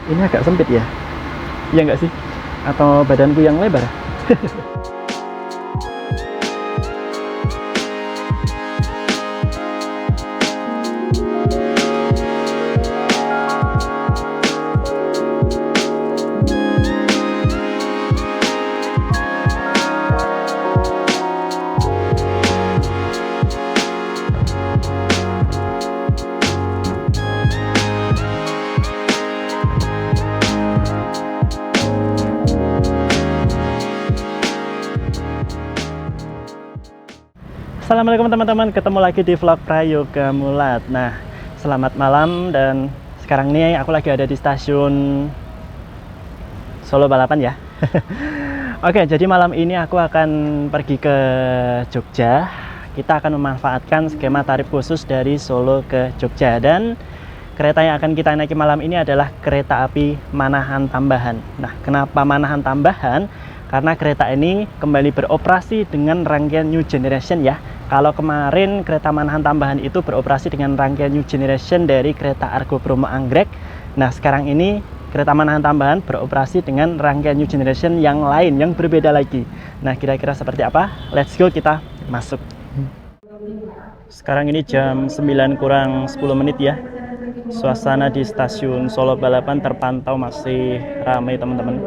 Ini agak sempit ya? Iya nggak sih? Atau badanku yang lebar? Assalamualaikum teman-teman, ketemu lagi di vlog Prayoga Mulat. Nah, selamat malam, dan sekarang ini aku lagi ada di stasiun Solo Balapan ya. Oke, jadi malam ini aku akan pergi ke Jogja. Kita akan memanfaatkan skema tarif khusus dari Solo ke Jogja, dan kereta yang akan kita naiki malam ini adalah kereta api Manahan Tambahan. Nah, kenapa Manahan Tambahan? Karena kereta ini kembali beroperasi dengan rangkaian New Generation ya. Kalau kemarin kereta Manahan Tambahan itu beroperasi dengan rangkaian New Generation dari kereta Argo Bromo Anggrek. Nah, sekarang ini kereta Manahan Tambahan beroperasi dengan rangkaian New Generation yang lain, yang berbeda lagi. Nah, kira-kira seperti apa? Let's go, kita masuk. Sekarang ini jam 9 kurang 10 menit ya. Suasana di stasiun Solo Balapan terpantau masih ramai teman-teman.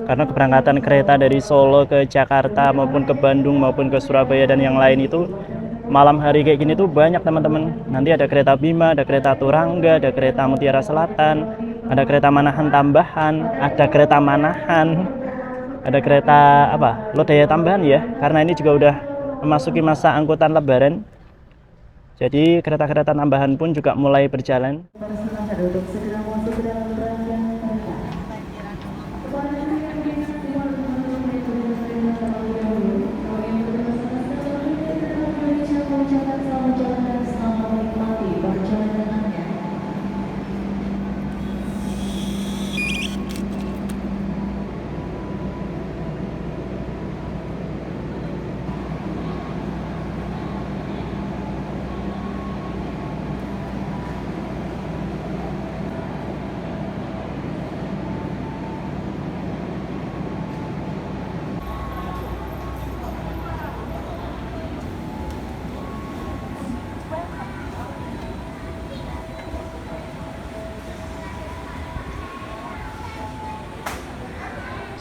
Karena keberangkatan kereta dari Solo ke Jakarta maupun ke Bandung maupun ke Surabaya dan yang lain itu malam hari kayak gini tuh banyak teman-teman. Nanti ada kereta Bima, ada kereta Turangga, ada kereta Mutiara Selatan, ada kereta Manahan Tambahan, ada kereta Manahan, ada kereta apa? Lodaya Tambahan ya. Karena ini juga udah memasuki masa angkutan Lebaran. Jadi kereta-kereta tambahan pun juga mulai berjalan.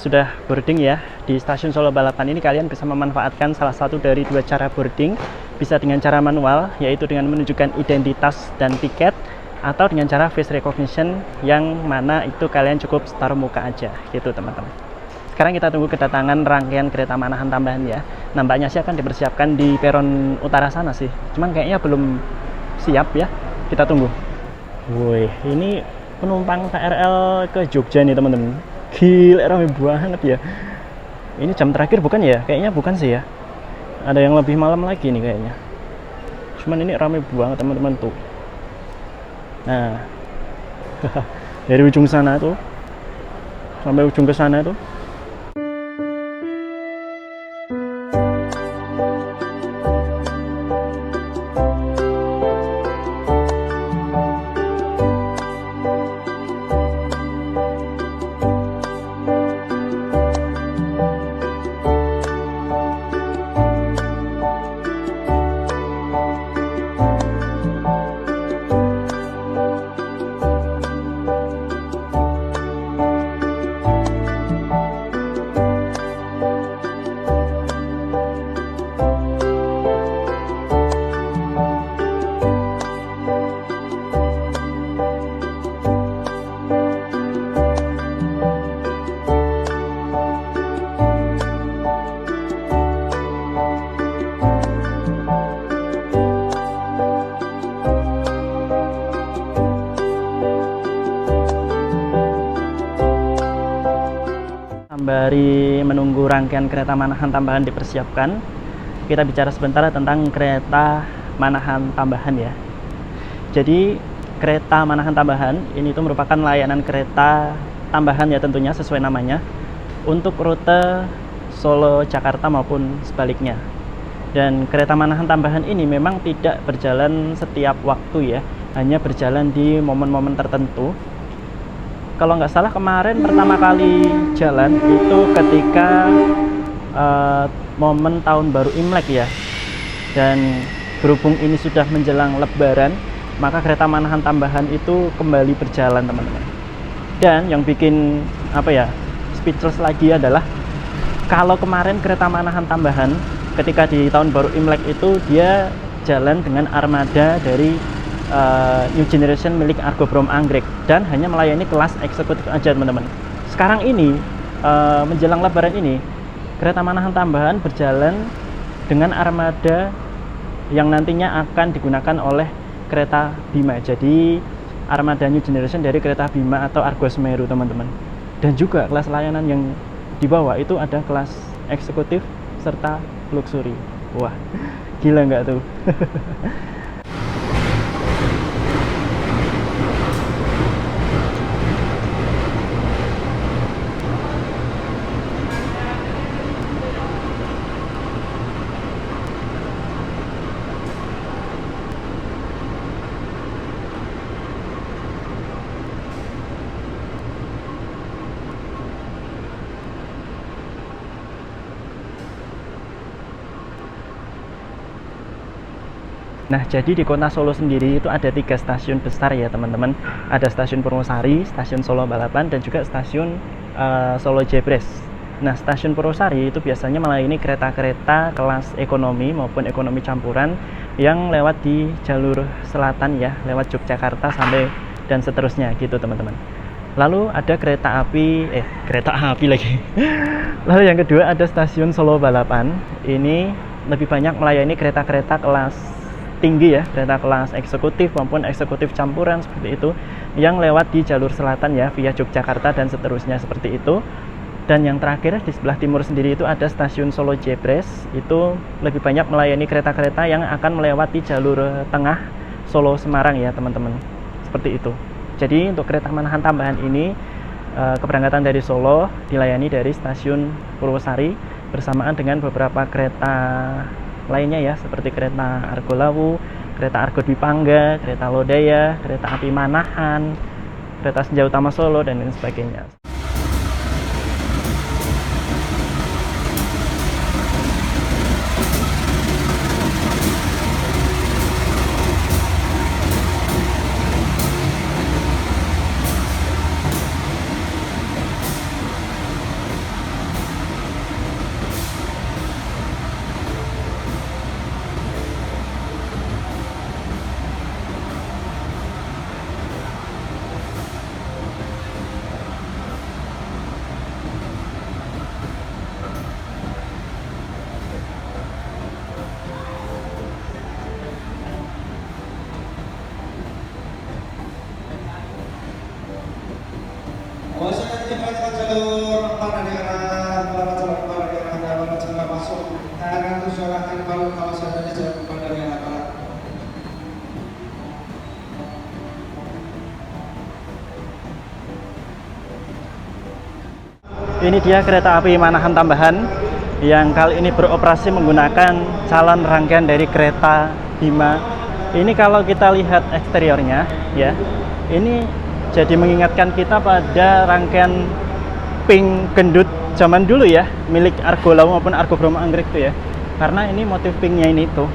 Sudah boarding ya di stasiun Solo Balapan ini. Kalian bisa memanfaatkan salah satu dari dua cara boarding, bisa dengan cara manual yaitu dengan menunjukkan identitas dan tiket, atau dengan cara face recognition yang mana itu kalian cukup taruh muka aja gitu teman-teman. Sekarang kita tunggu kedatangan rangkaian kereta Manahan Tambahan ya. Nampaknya sih akan dipersiapkan di peron utara sana sih, cuman kayaknya belum siap ya, kita tunggu. Woi, ini penumpang KRL ke Jogja nih teman-teman. Gila, rame banget ya. Ini jam terakhir bukan ya? Kayaknya bukan sih ya. Ada yang lebih malam lagi nih kayaknya. Cuman ini rame banget teman-teman tuh. Nah, dari ujung sana tuh sampai ujung ke sana tuh. Sembari menunggu rangkaian kereta Manahan Tambahan dipersiapkan, kita bicara sebentar tentang kereta Manahan Tambahan ya. Jadi kereta Manahan Tambahan ini tuh merupakan layanan kereta tambahan ya, tentunya sesuai namanya, untuk rute Solo Jakarta maupun sebaliknya. Dan kereta Manahan Tambahan ini memang tidak berjalan setiap waktu ya, hanya berjalan di momen-momen tertentu. kalau nggak salah kemarin pertama kali jalan itu ketika momen tahun baru Imlek ya. Dan berhubung ini sudah menjelang Lebaran, maka kereta manahan tambahan itu kembali berjalan teman-teman. Dan yang bikin speechless lagi adalah kalau kemarin kereta manahan tambahan ketika di tahun baru Imlek itu dia jalan dengan armada dari New Generation milik Argo Brom Anggrek dan hanya melayani kelas eksekutif aja teman-teman. Sekarang ini menjelang Lebaran ini kereta manahan tambahan berjalan dengan armada yang nantinya akan digunakan oleh kereta Bima. Jadi armada New Generation dari kereta Bima atau Argo Semeru teman-teman. Dan juga kelas layanan yang dibawa itu ada kelas eksekutif serta luxury. Wah, gila nggak tuh? Nah, jadi di kota Solo sendiri itu ada 3 stasiun besar ya teman-teman. Ada stasiun Purwosari, stasiun Solo Balapan, dan juga stasiun Solo Jebres. Nah, stasiun Purwosari itu biasanya melayani kereta-kereta kelas ekonomi maupun ekonomi campuran yang lewat di jalur selatan ya, lewat Yogyakarta sampai dan seterusnya gitu teman-teman. Lalu ada kereta api lagi. Lalu yang kedua ada stasiun Solo Balapan. Ini lebih banyak melayani kereta-kereta kelas tinggi ya, kereta kelas eksekutif maupun eksekutif campuran seperti itu yang lewat di jalur selatan ya via Yogyakarta dan seterusnya seperti itu. Dan yang terakhir di sebelah timur sendiri itu ada stasiun Solo Jebres, itu lebih banyak melayani kereta-kereta yang akan melewati jalur tengah Solo Semarang ya teman-teman, seperti itu. Jadi untuk kereta manahan tambahan ini keberangkatan dari Solo dilayani dari stasiun Purwosari bersamaan dengan beberapa kereta lainnya ya, seperti kereta Argo Lawu, kereta Argo Dwi Pangga, kereta Lodaya, kereta api Manahan, kereta Senja Utama Solo, dan lain sebagainya. Ini dia kereta api Manahan tambahan yang kali ini beroperasi menggunakan calon rangkaian dari kereta Bima. Ini kalau kita lihat eksteriornya ya, ini jadi mengingatkan kita pada rangkaian pink gendut zaman dulu ya, milik Argo Lawu maupun Argo Brom Anggrek itu ya. Karena ini motif pinknya ini tuh,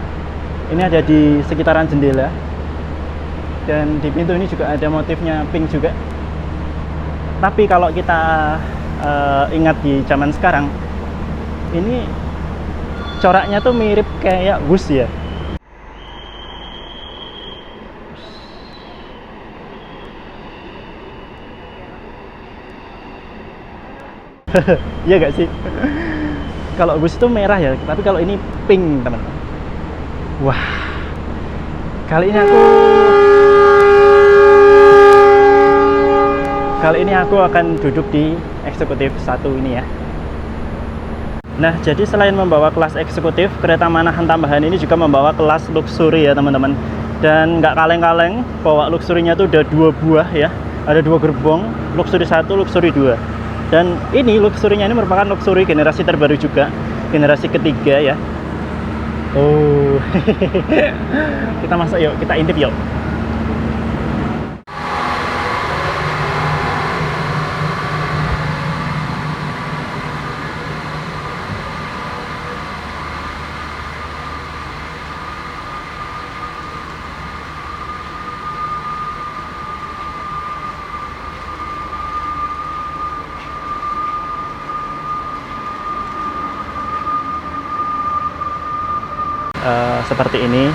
ini ada di sekitaran jendela, dan di pintu ini juga ada motifnya pink juga. Tapi kalau kita ingat di zaman sekarang, ini coraknya tuh mirip kayak bus ya. Iya gak sih? Kalau bus itu merah ya, tapi kalau ini pink teman-teman. Wah, kali ini aku akan duduk di eksekutif 1 ini ya. Nah, jadi selain membawa kelas eksekutif, kereta Manahan tambahan ini juga membawa kelas luxury ya teman-teman. Dan nggak kaleng-kaleng, bawa luxury-nya tuh udah 2 buah ya. Ada 2 gerbong, luxury 1, luxury 2. Dan ini luxury-nya ini merupakan luxury generasi terbaru juga, generasi ketiga ya. Oh, kita masuk yuk, kita intip yuk. seperti ini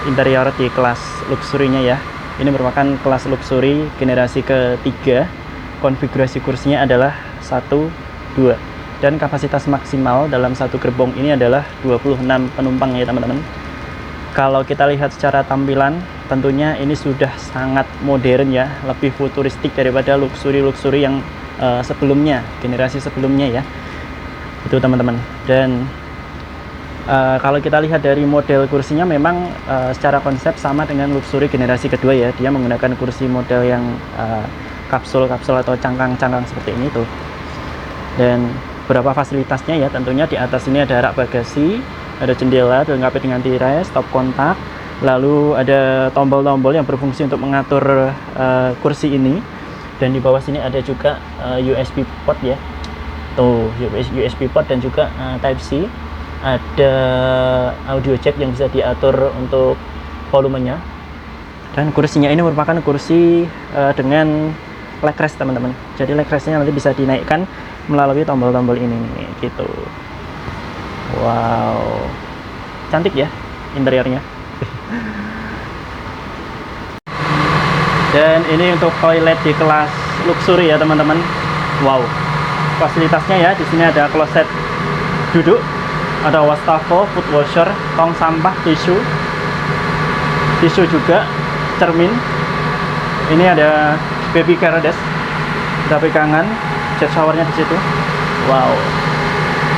interior di kelas luxury-nya ya. Ini merupakan kelas luxury generasi ketiga. Konfigurasi kursinya adalah 1, 2, dan kapasitas maksimal dalam satu gerbong ini adalah 26 penumpang ya teman-teman. Kalau kita lihat secara tampilan, tentunya ini sudah sangat modern ya, lebih futuristik daripada luxury-luxury yang sebelumnya, generasi sebelumnya ya. Itu teman-teman. Dan kalau kita lihat dari model kursinya memang secara konsep sama dengan luxury generasi kedua ya. Dia menggunakan kursi model yang kapsul-kapsul atau cangkang-cangkang seperti ini tuh. Dan beberapa fasilitasnya ya, tentunya di atas ini ada rak bagasi, ada jendela dilengkapi dengan tirai, stop kontak, lalu ada tombol-tombol yang berfungsi untuk mengatur kursi ini. Dan di bawah sini ada juga USB port ya, tuh USB port dan juga Type C. Ada audio jack yang bisa diatur untuk volumenya. Dan kursinya ini merupakan kursi dengan leg rest teman-teman. Jadi leg restnya nanti bisa dinaikkan melalui tombol-tombol ini nih, gitu. Wow, cantik ya interiornya. Dan ini untuk toilet di kelas luxury ya teman-teman. Wow, fasilitasnya ya, di sini ada kloset duduk, ada wastafel, foot washer, tong sampah, tisu juga, cermin. Ini ada baby care desk, ada pegangan, jet showernya di situ. Wow,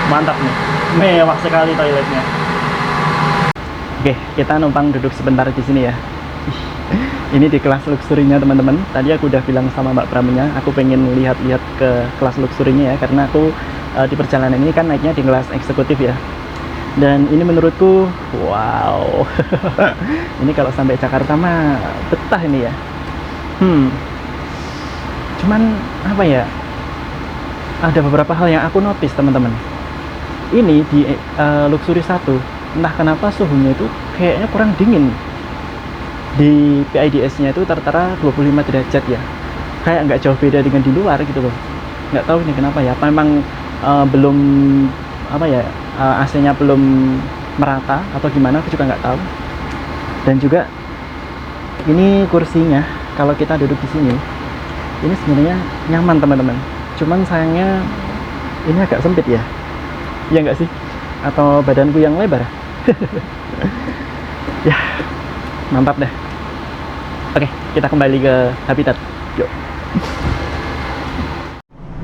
mantap nih, mewah sekali toiletnya. Oke, kita numpang duduk sebentar di sini ya. Ini di kelas luxury-nya teman-teman. Tadi aku udah bilang sama Mbak Pramunya, aku pengen lihat-lihat ke kelas luxury-nya ya, karena aku di perjalanan ini kan naiknya di kelas eksekutif ya. Dan ini menurutku, wow, ini kalau sampai Jakarta mah betah ini ya. Cuman apa ya? Ada beberapa hal yang aku notice teman-teman. Ini di luxury 1, entah kenapa suhunya itu kayaknya kurang dingin. Di PIDS-nya itu rata-rata 25 derajat ya. Kayak nggak jauh beda dengan di luar gitu loh. Nggak tahu ini kenapa ya. Apa memang belum apa ya, AC-nya belum merata atau gimana, aku juga nggak tahu. Dan juga ini kursinya, kalau kita duduk di sini, ini sebenarnya nyaman teman-teman. Cuman sayangnya ini agak sempit ya. Iya nggak sih? Atau badanku yang lebar? Ya, mantap deh. Oke, kita kembali ke habitat. Yuk.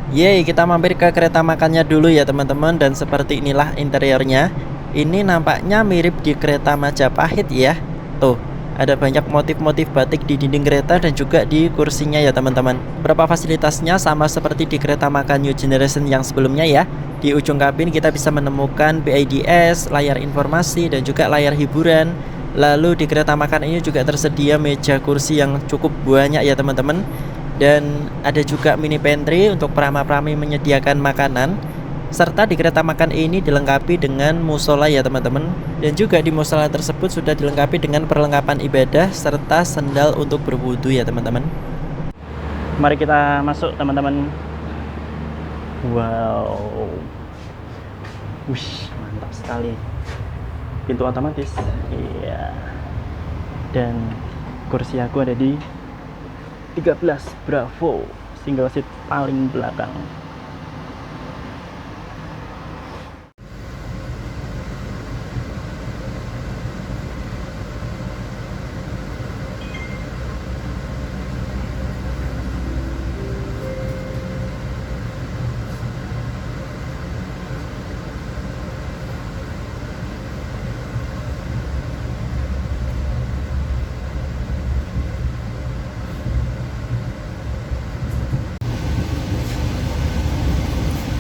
Yeay, kita mampir ke kereta makannya dulu ya teman-teman. Dan seperti inilah interiornya. Ini nampaknya mirip di kereta Majapahit ya. Tuh, ada banyak motif-motif batik di dinding kereta dan juga di kursinya ya teman-teman. Berapa fasilitasnya sama seperti di kereta makan New Generation yang sebelumnya ya. Di ujung kabin kita bisa menemukan PIDS, layar informasi, dan juga layar hiburan. Lalu di kereta makan ini juga tersedia meja kursi yang cukup banyak ya teman-teman. Dan ada juga mini pantry untuk prama-prami menyediakan makanan. Serta di kereta makan ini dilengkapi dengan musola ya teman-teman. Dan juga di musola tersebut sudah dilengkapi dengan perlengkapan ibadah serta sendal untuk berwudu ya teman-teman. Mari kita masuk teman-teman. Wow, wush, mantap sekali. Pintu otomatis, iya. Dan kursi aku ada di 13 Bravo, single seat paling belakang.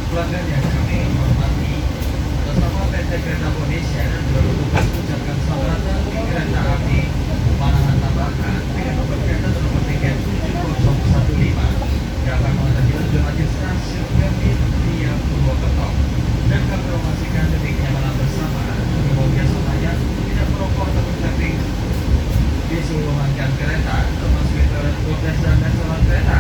Pelanggan yang kami hormati, atas nama PT Kereta Indonesia dan Garuda mengucapkan selamat datang di kereta api Manahan Tambahan dengan nomor kereta dan nomor tiket 7015 yang akan melintasi tujuan akhir stasiun Gambir via Purwokerto. Dan kami informasikan demi kenyamanan bersama, semoga semuanya tidak merokok atau tapping di seluruh rangkaian kereta, termasuk di toilet bordes dan restoran kereta.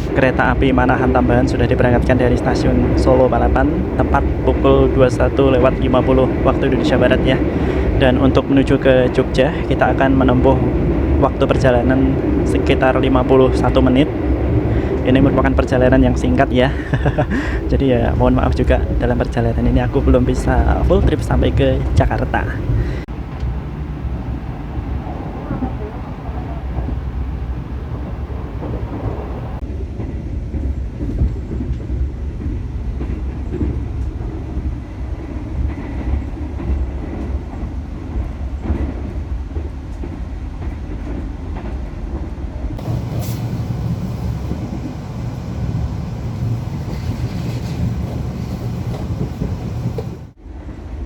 Kereta api Manahan Tambahan sudah diberangkatkan dari stasiun Solo Balapan tepat pukul 21:50 waktu Indonesia Barat ya. Dan untuk menuju ke Jogja, kita akan menempuh waktu perjalanan sekitar 51 menit. Ini merupakan perjalanan yang singkat ya. Jadi ya mohon maaf juga, dalam perjalanan ini aku belum bisa full trip sampai ke Jakarta.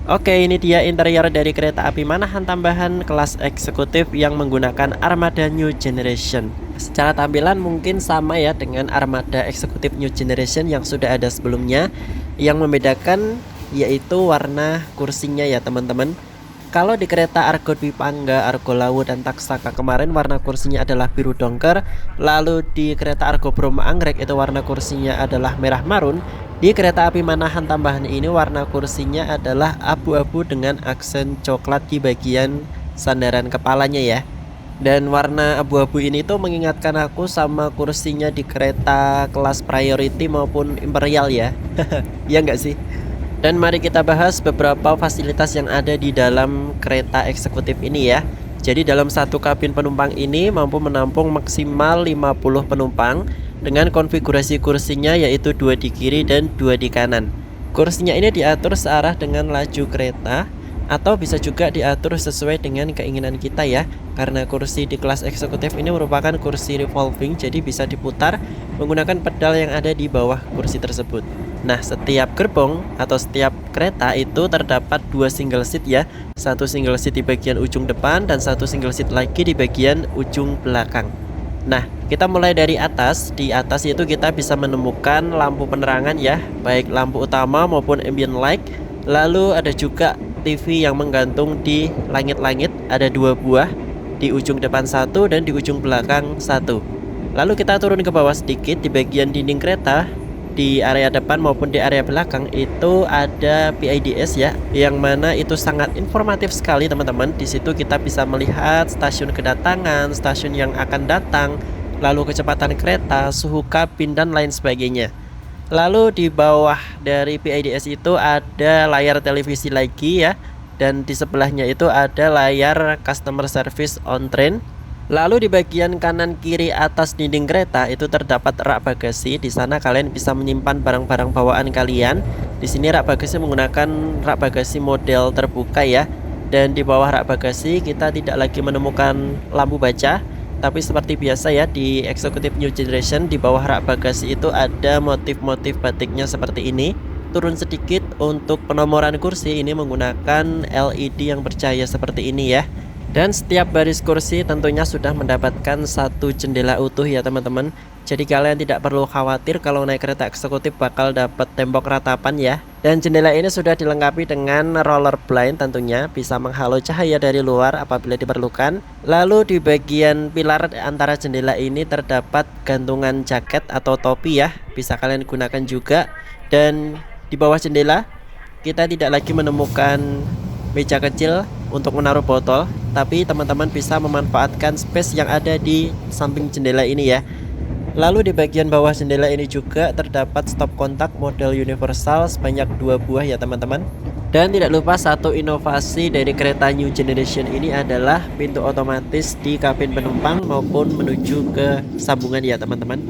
Oke, ini dia interior dari kereta api Manahan tambahan kelas eksekutif yang menggunakan armada New Generation. Secara tampilan mungkin sama ya dengan armada eksekutif New Generation yang sudah ada sebelumnya. Yang membedakan yaitu warna kursinya ya teman-teman. Kalau di kereta Argo Dwi Pangga, Argo Lawu, dan Taksaka kemarin warna kursinya adalah biru dongker. Lalu di kereta Argo Bromo Anggrek itu warna kursinya adalah merah marun. Di kereta api Manahan tambahan ini warna kursinya adalah abu-abu dengan aksen coklat di bagian sandaran kepalanya ya. Dan warna abu-abu ini tuh mengingatkan aku sama kursinya di kereta kelas priority maupun imperial ya. Ya nggak sih? Dan mari kita bahas beberapa fasilitas yang ada di dalam kereta eksekutif ini ya. Jadi dalam satu kabin penumpang ini mampu menampung maksimal 50 penumpang dengan konfigurasi kursinya yaitu 2 di kiri dan 2 di kanan. Kursinya ini diatur searah dengan laju kereta atau bisa juga diatur sesuai dengan keinginan kita ya. Karena kursi di kelas eksekutif ini merupakan kursi revolving, jadi bisa diputar menggunakan pedal yang ada di bawah kursi tersebut. Nah, setiap gerbong atau setiap kereta itu terdapat 2 single seat ya. Satu single seat di bagian ujung depan dan satu single seat lagi di bagian ujung belakang. Nah, kita mulai dari atas. Di atas itu kita bisa menemukan lampu penerangan ya, baik lampu utama maupun ambient light. Lalu ada juga TV yang menggantung di langit-langit, ada 2 buah, di ujung depan 1 dan di ujung belakang 1. Lalu kita turun ke bawah sedikit, di bagian dinding kereta di area depan maupun di area belakang itu ada PIDS ya, yang mana itu sangat informatif sekali teman-teman. Di situ kita bisa melihat stasiun kedatangan, stasiun yang akan datang, lalu kecepatan kereta, suhu kabin dan lain sebagainya. Lalu di bawah dari PIDS itu ada layar televisi lagi ya, dan di sebelahnya itu ada layar customer service on train. Lalu di bagian kanan kiri atas dinding kereta itu terdapat rak bagasi. Di sana kalian bisa menyimpan barang-barang bawaan kalian. Di sini rak bagasi menggunakan rak bagasi model terbuka ya. Dan di bawah rak bagasi kita tidak lagi menemukan lampu baca, tapi seperti biasa ya di Executive New Generation di bawah rak bagasi itu ada motif-motif batiknya seperti ini. Turun sedikit untuk penomoran kursi ini menggunakan LED yang bercahaya seperti ini ya. Dan setiap baris kursi tentunya sudah mendapatkan satu jendela utuh ya teman-teman. Jadi kalian tidak perlu khawatir kalau naik kereta eksekutif bakal dapat tembok ratapan ya. Dan jendela ini sudah dilengkapi dengan roller blind tentunya, bisa menghalau cahaya dari luar apabila diperlukan. Lalu di bagian pilar antara jendela ini terdapat gantungan jaket atau topi ya, bisa kalian gunakan juga. Dan di bawah jendela kita tidak lagi menemukan meja kecil untuk menaruh botol, tapi teman-teman bisa memanfaatkan space yang ada di samping jendela ini ya. Lalu di bagian bawah jendela ini juga terdapat stop kontak model universal sebanyak 2 buah ya teman-teman. Dan tidak lupa satu inovasi dari kereta New Generation ini adalah pintu otomatis di kabin penumpang maupun menuju ke sambungan ya teman-teman.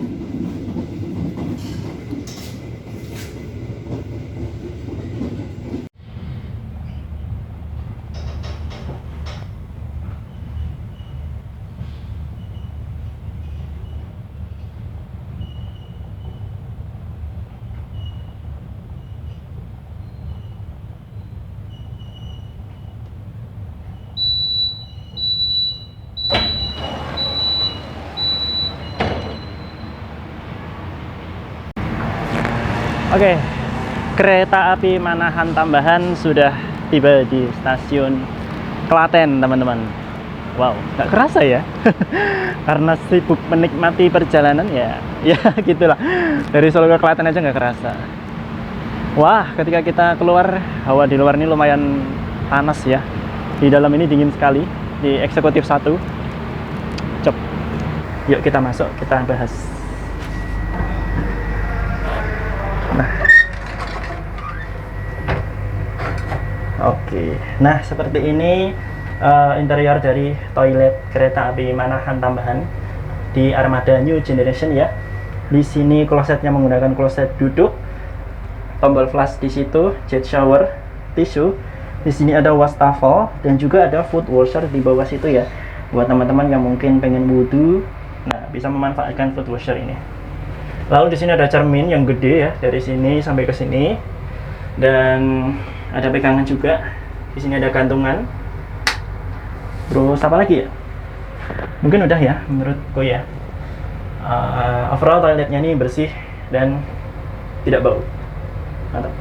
Oke, kereta api Manahan tambahan sudah tiba di stasiun Klaten teman-teman. Wow, nggak kerasa ya. Karena sibuk menikmati perjalanan ya gitulah. Dari Solo ke Klaten aja nggak kerasa. Wah, ketika kita keluar, hawa di luar ini lumayan panas ya. Di dalam ini dingin sekali, di eksekutif 1. Cep. Yuk kita masuk, kita bahas. Nah, oke. Nah, seperti ini interior dari toilet kereta api Manahan tambahan di armada New Generation ya. Di sini klosetnya menggunakan kloset duduk, tombol flush di situ, jet shower, tisu. Di sini ada wastafel dan juga ada foot washer di bawah situ ya. Buat teman-teman yang mungkin pengen wudhu, nah bisa memanfaatkan foot washer ini. Lalu di sini ada cermin yang gede ya, dari sini sampai ke sini. Dan ada pegangan juga. Di sini ada gantungan. Terus apa lagi ya? Mungkin udah ya menurutku ya. Overall toiletnya ini bersih dan tidak bau. Mantap.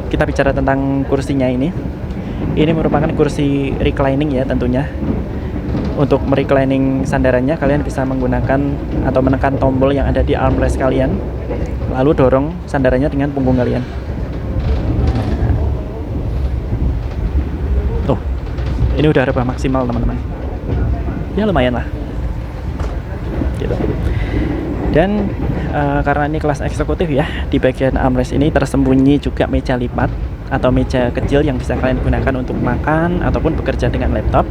Kita bicara tentang kursinya ini. Ini merupakan kursi reclining ya tentunya. Untuk mereclining sandarannya kalian bisa menggunakan atau menekan tombol yang ada di armrest kalian, lalu dorong sandarannya dengan punggung kalian. Tuh, ini udah rebah maksimal teman-teman. Ya lumayan lah. Gitu. Dan karena ini kelas eksekutif ya, di bagian armrest ini tersembunyi juga meja lipat atau meja kecil yang bisa kalian gunakan untuk makan ataupun bekerja dengan laptop.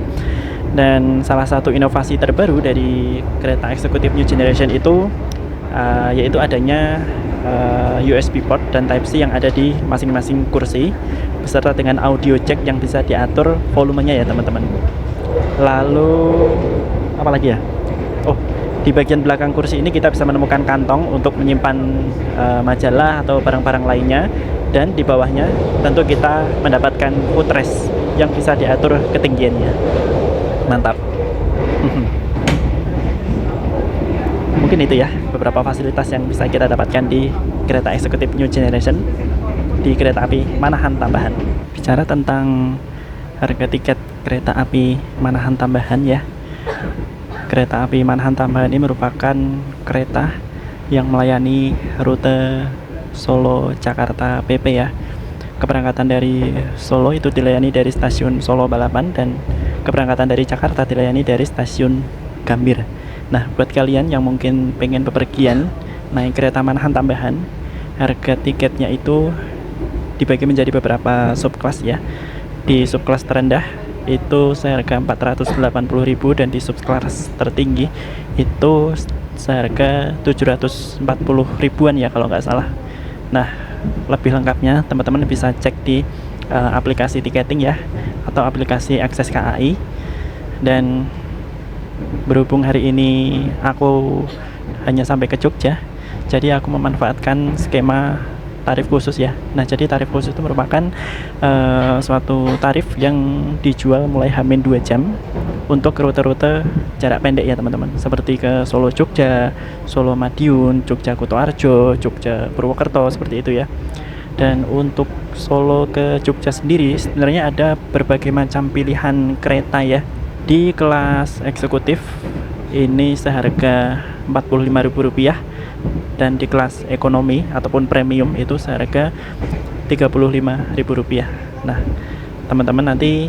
Dan salah satu inovasi terbaru dari kereta eksekutif New Generation itu yaitu adanya USB port dan Type-C yang ada di masing-masing kursi beserta dengan audio jack yang bisa diatur volumenya ya teman-teman. Lalu apa lagi ya? Oh, di bagian belakang kursi ini kita bisa menemukan kantong untuk menyimpan majalah atau barang-barang lainnya, dan di bawahnya tentu kita mendapatkan footrest yang bisa diatur ketinggiannya. Mantap. Mungkin itu ya beberapa fasilitas yang bisa kita dapatkan di kereta eksekutif New Generation di kereta api Manahan tambahan. Bicara tentang harga tiket kereta api Manahan tambahan ya. Kereta api Manahan tambahan ini merupakan kereta yang melayani rute Solo Jakarta PP ya. Keberangkatan dari Solo itu dilayani dari stasiun Solo Balapan, dan keberangkatan dari Jakarta dilayani dari stasiun Gambir. Nah, buat kalian yang mungkin pengen bepergian naik kereta Manahan tambahan, harga tiketnya itu dibagi menjadi beberapa subkelas ya. Di subkelas terendah itu seharga 480.000, dan di subkelas tertinggi itu seharga 740 ribuan ya kalau nggak salah. Nah, lebih lengkapnya teman-teman bisa cek di aplikasi tiketing ya, atau aplikasi Akses KAI. Dan berhubung hari ini aku hanya sampai ke Jogja, jadi aku memanfaatkan skema tarif khusus ya. Nah, jadi tarif khusus itu merupakan suatu tarif yang dijual mulai H-2 jam untuk rute-rute jarak pendek ya teman-teman, seperti ke Solo Jogja, Solo Madiun, Jogja Kutoarjo, Jogja Purwokerto, seperti itu ya. Dan untuk Solo ke Jogja sendiri sebenarnya ada berbagai macam pilihan kereta ya. Di kelas eksekutif ini seharga Rp45.000, dan di kelas ekonomi ataupun premium itu seharga Rp35.000. Nah, teman-teman nanti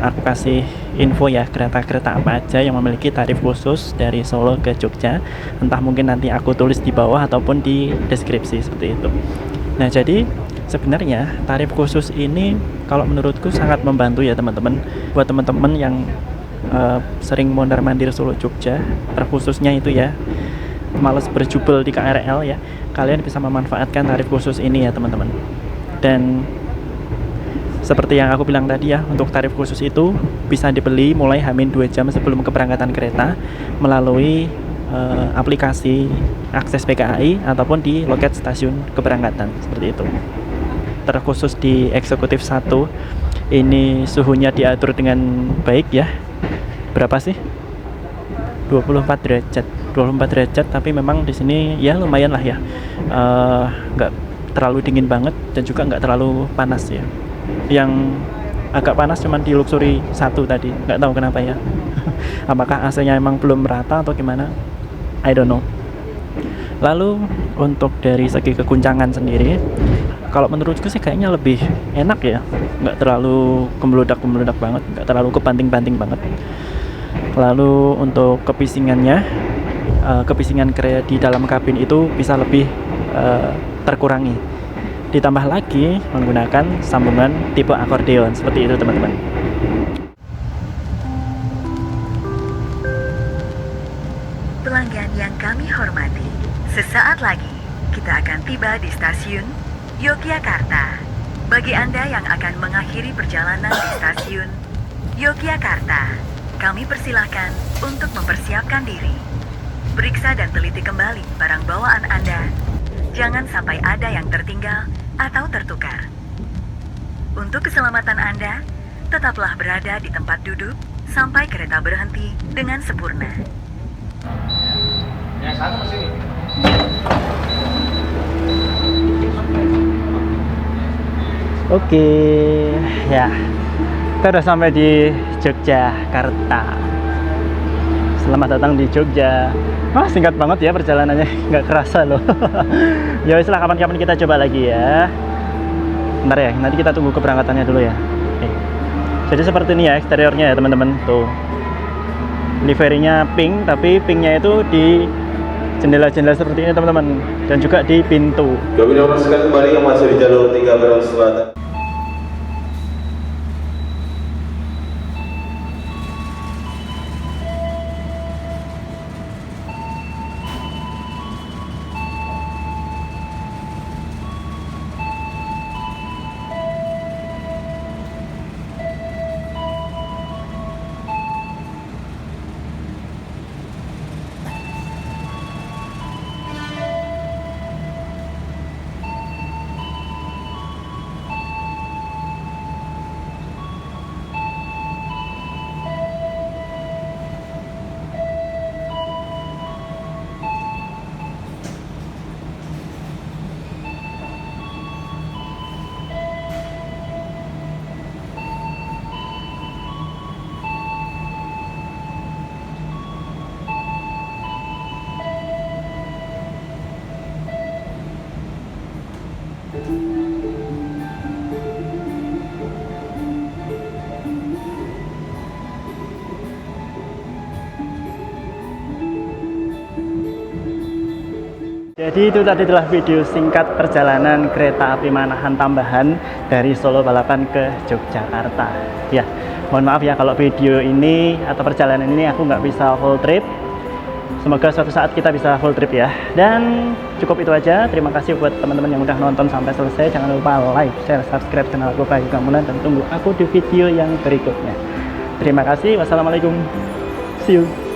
aku kasih info ya, kereta-kereta apa aja yang memiliki tarif khusus dari Solo ke Jogja. Entah mungkin nanti aku tulis di bawah ataupun di deskripsi seperti itu. Nah, jadi sebenarnya tarif khusus ini kalau menurutku sangat membantu ya teman-teman. Buat teman-teman yang sering mondar-mandir Solo Jogja, terkhususnya itu ya males berjubel di KRL ya, kalian bisa memanfaatkan tarif khusus ini ya teman-teman. Dan seperti yang aku bilang tadi ya, untuk tarif khusus itu bisa dibeli mulai H-2 jam sebelum keberangkatan kereta melalui aplikasi akses PKAI ataupun di loket stasiun keberangkatan seperti itu. Terkhusus di eksekutif 1 ini suhunya diatur dengan baik ya. Berapa sih? 24 derajat, tapi memang di sini ya lumayan lah ya, nggak terlalu dingin banget dan juga nggak terlalu panas ya. Yang agak panas cuman di Luxury 1 tadi, nggak tahu kenapa ya. Apakah AC-nya emang belum merata atau gimana, I don't know. Lalu untuk dari segi keguncangan sendiri, kalau menurutku sih kayaknya lebih enak ya, nggak terlalu kemeludak banget, nggak terlalu kebanting-banting banget. Lalu untuk kebisingannya, kebisingan di dalam kabin itu bisa lebih terkurangi. Ditambah lagi menggunakan sambungan tipe akordeon seperti itu teman-teman. Pelanggan yang kami hormati, sesaat lagi kita akan tiba di stasiun Yogyakarta. Bagi Anda yang akan mengakhiri perjalanan di stasiun Yogyakarta, kami persilahkan untuk mempersiapkan diri. Periksa dan teliti kembali barang bawaan Anda. Jangan sampai ada yang tertinggal atau tertukar. Untuk keselamatan Anda, tetaplah berada di tempat duduk sampai kereta berhenti dengan sempurna. Yang satu masih ini. Oke, ya kita udah sampai di Yogyakarta. Selamat datang di Jogja. Wah, singkat banget ya perjalanannya, nggak kerasa loh. Ya wes lah, kapan-kapan kita coba lagi ya. Bentar ya, nanti kita tunggu keberangkatannya dulu ya. Oke. Jadi seperti ini ya eksteriornya ya teman-teman. Tuh, liverinya pink, tapi pinknya itu di jendela-jendela seperti ini teman-teman, dan juga di pintu. Kami informasikan kembali yang masih di jalur 3 Peron Selatan. Jadi itu tadi adalah video singkat perjalanan kereta api Manahan tambahan dari Solo Balapan ke Yogyakarta. Ya, mohon maaf ya kalau video ini atau perjalanan ini aku nggak bisa full trip. Semoga suatu saat kita bisa full trip ya. Dan cukup itu aja. Terima kasih buat teman-teman yang udah nonton sampai selesai. Jangan lupa like, share, subscribe channel aku Bayu Kamulan, dan tunggu aku di video yang berikutnya. Terima kasih. Wassalamualaikum. See you.